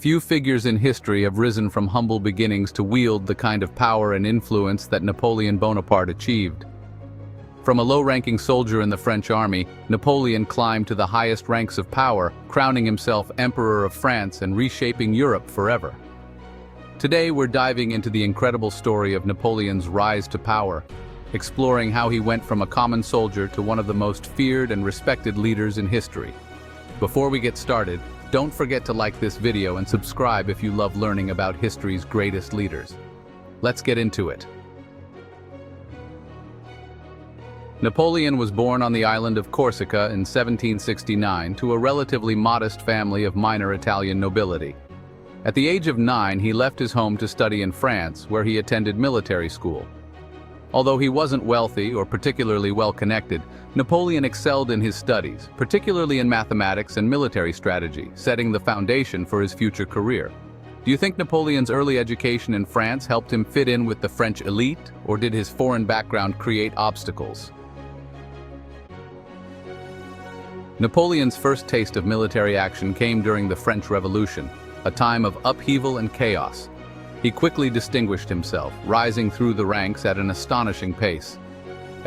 Few figures in history have risen from humble beginnings to wield the kind of power and influence that Napoleon Bonaparte achieved. From a low-ranking soldier in the French army, Napoleon climbed to the highest ranks of power, crowning himself Emperor of France and reshaping Europe forever. Today we're diving into the incredible story of Napoleon's rise to power, exploring how he went from a common soldier to one of the most feared and respected leaders in history. Before we get started, don't forget to like this video and subscribe if you love learning about history's greatest leaders. Let's get into it. Napoleon was born on the island of Corsica in 1769 to a relatively modest family of minor Italian nobility. At the age of 9, he left his home to study in France, where he attended military school. Although he wasn't wealthy or particularly well-connected, Napoleon excelled in his studies, particularly in mathematics and military strategy, setting the foundation for his future career. Do you think Napoleon's early education in France helped him fit in with the French elite, or did his foreign background create obstacles? Napoleon's first taste of military action came during the French Revolution, a time of upheaval and chaos. He quickly distinguished himself, rising through the ranks at an astonishing pace.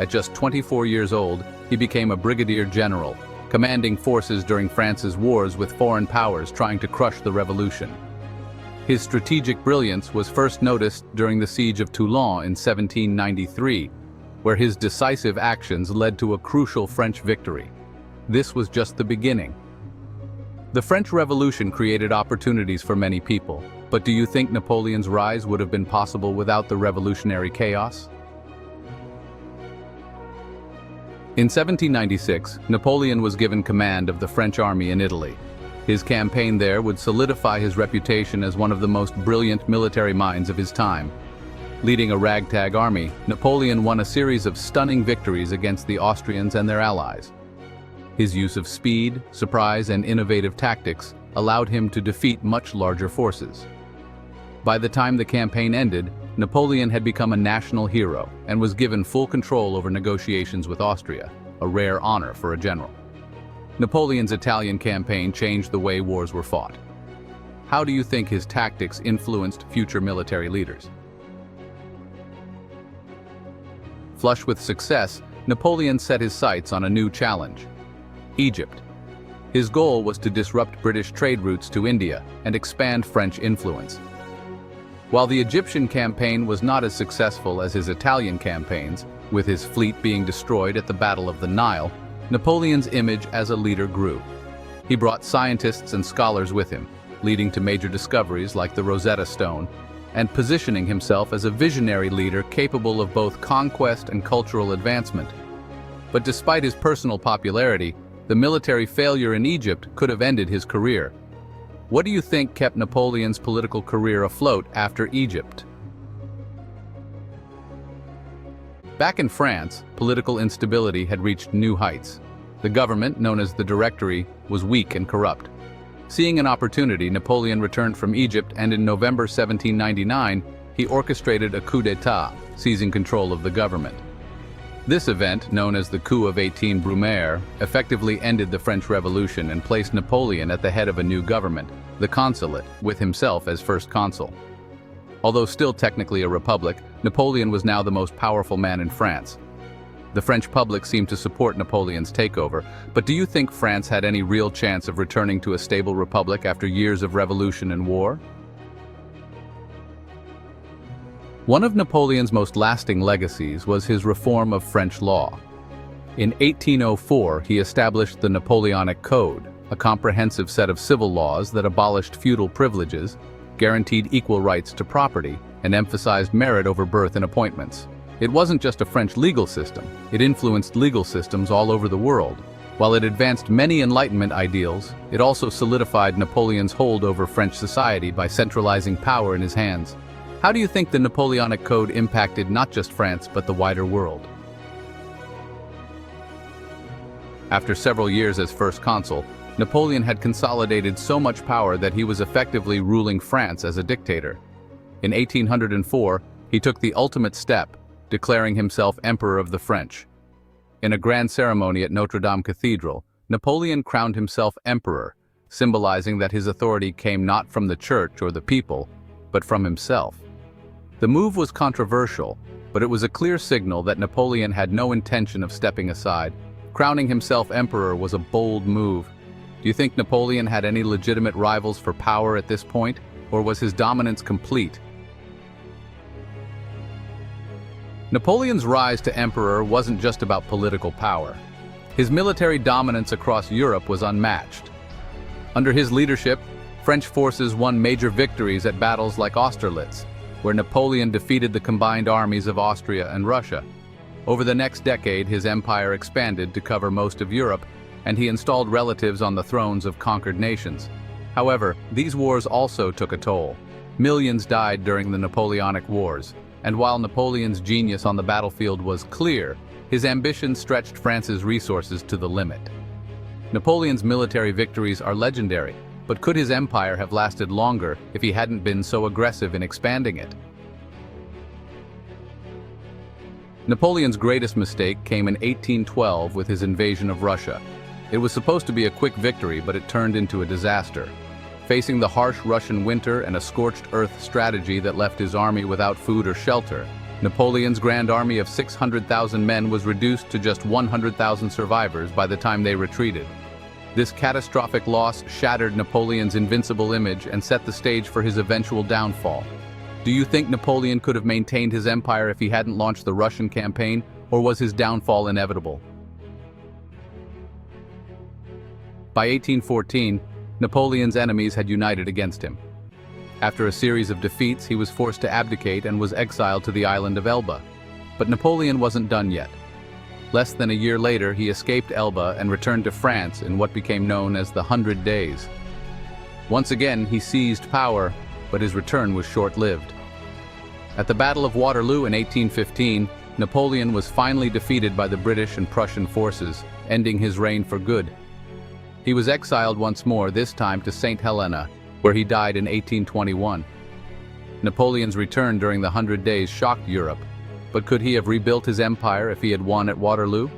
At just 24 years old, he became a brigadier general, commanding forces during France's wars with foreign powers trying to crush the revolution. His strategic brilliance was first noticed during the siege of Toulon in 1793, where his decisive actions led to a crucial French victory. This was just the beginning. The French Revolution created opportunities for many people, but do you think Napoleon's rise would have been possible without the revolutionary chaos? In 1796, Napoleon was given command of the French army in Italy. His campaign there would solidify his reputation as one of the most brilliant military minds of his time. Leading a ragtag army, Napoleon won a series of stunning victories against the Austrians and their allies. His use of speed, surprise, and innovative tactics allowed him to defeat much larger forces. By the time the campaign ended, Napoleon had become a national hero and was given full control over negotiations with Austria, a rare honor for a general. Napoleon's Italian campaign changed the way wars were fought. How do you think his tactics influenced future military leaders? Flush with success, Napoleon set his sights on a new challenge: Egypt. His goal was to disrupt British trade routes to India and expand French influence. While the Egyptian campaign was not as successful as his Italian campaigns, with his fleet being destroyed at the Battle of the Nile, Napoleon's image as a leader grew. He brought scientists and scholars with him, leading to major discoveries like the Rosetta Stone, and positioning himself as a visionary leader capable of both conquest and cultural advancement. But despite his personal popularity, the military failure in Egypt could have ended his career. What do you think kept Napoleon's political career afloat after Egypt? Back in France, political instability had reached new heights. The government, known as the Directory, was weak and corrupt. Seeing an opportunity, Napoleon returned from Egypt, and in November 1799, he orchestrated a coup d'état, seizing control of the government. This event, known as the Coup of 18 Brumaire, effectively ended the French Revolution and placed Napoleon at the head of a new government, the Consulate, with himself as first consul. Although still technically a republic, Napoleon was now the most powerful man in France. The French public seemed to support Napoleon's takeover, but do you think France had any real chance of returning to a stable republic after years of revolution and war? One of Napoleon's most lasting legacies was his reform of French law. In 1804, he established the Napoleonic Code, a comprehensive set of civil laws that abolished feudal privileges, guaranteed equal rights to property, and emphasized merit over birth and appointments. It wasn't just a French legal system, it influenced legal systems all over the world. While it advanced many Enlightenment ideals, it also solidified Napoleon's hold over French society by centralizing power in his hands. How do you think the Napoleonic Code impacted not just France but the wider world? After several years as first consul, Napoleon had consolidated so much power that he was effectively ruling France as a dictator. In 1804, he took the ultimate step, declaring himself Emperor of the French. In a grand ceremony at Notre Dame Cathedral, Napoleon crowned himself emperor, symbolizing that his authority came not from the church or the people, but from himself. The move was controversial, but it was a clear signal that Napoleon had no intention of stepping aside. Crowning himself emperor was a bold move. Do you think Napoleon had any legitimate rivals for power at this point, or was his dominance complete? Napoleon's rise to emperor wasn't just about political power. His military dominance across Europe was unmatched. Under his leadership, French forces won major victories at battles like Austerlitz, where Napoleon defeated the combined armies of Austria and Russia. Over the next decade, his empire expanded to cover most of Europe, and he installed relatives on the thrones of conquered nations. However, these wars also took a toll. Millions died during the Napoleonic Wars, and while Napoleon's genius on the battlefield was clear, his ambition stretched France's resources to the limit. Napoleon's military victories are legendary, but could his empire have lasted longer if he hadn't been so aggressive in expanding it? Napoleon's greatest mistake came in 1812 with his invasion of Russia. It was supposed to be a quick victory, but it turned into a disaster. Facing the harsh Russian winter and a scorched earth strategy that left his army without food or shelter, Napoleon's grand army of 600,000 men was reduced to just 100,000 survivors by the time they retreated. This catastrophic loss shattered Napoleon's invincible image and set the stage for his eventual downfall. Do you think Napoleon could have maintained his empire if he hadn't launched the Russian campaign, or was his downfall inevitable? By 1814, Napoleon's enemies had united against him. After a series of defeats, he was forced to abdicate and was exiled to the island of Elba. But Napoleon wasn't done yet. Less than a year later, he escaped Elba and returned to France in what became known as the 100 Days. Once again, he seized power, but his return was short-lived. At the Battle of Waterloo in 1815, Napoleon was finally defeated by the British and Prussian forces, ending his reign for good. He was exiled once more, this time to St. Helena, where he died in 1821. Napoleon's return during the 100 Days shocked Europe, but could he have rebuilt his empire if he had won at Waterloo?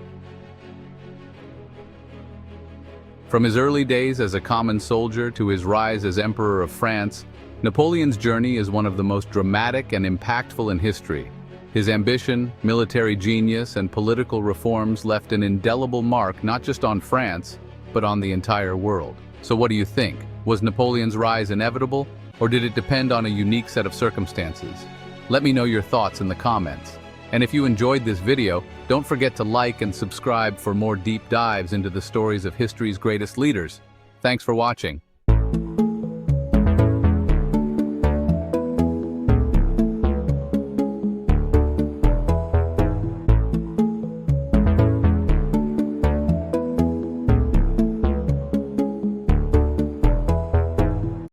From his early days as a common soldier to his rise as Emperor of France, Napoleon's journey is one of the most dramatic and impactful in history. His ambition, military genius, and political reforms left an indelible mark not just on France, but on the entire world. So what do you think? Was Napoleon's rise inevitable, or did it depend on a unique set of circumstances? Let me know your thoughts in the comments. And if you enjoyed this video, don't forget to like and subscribe for more deep dives into the stories of history's greatest leaders. Thanks for watching.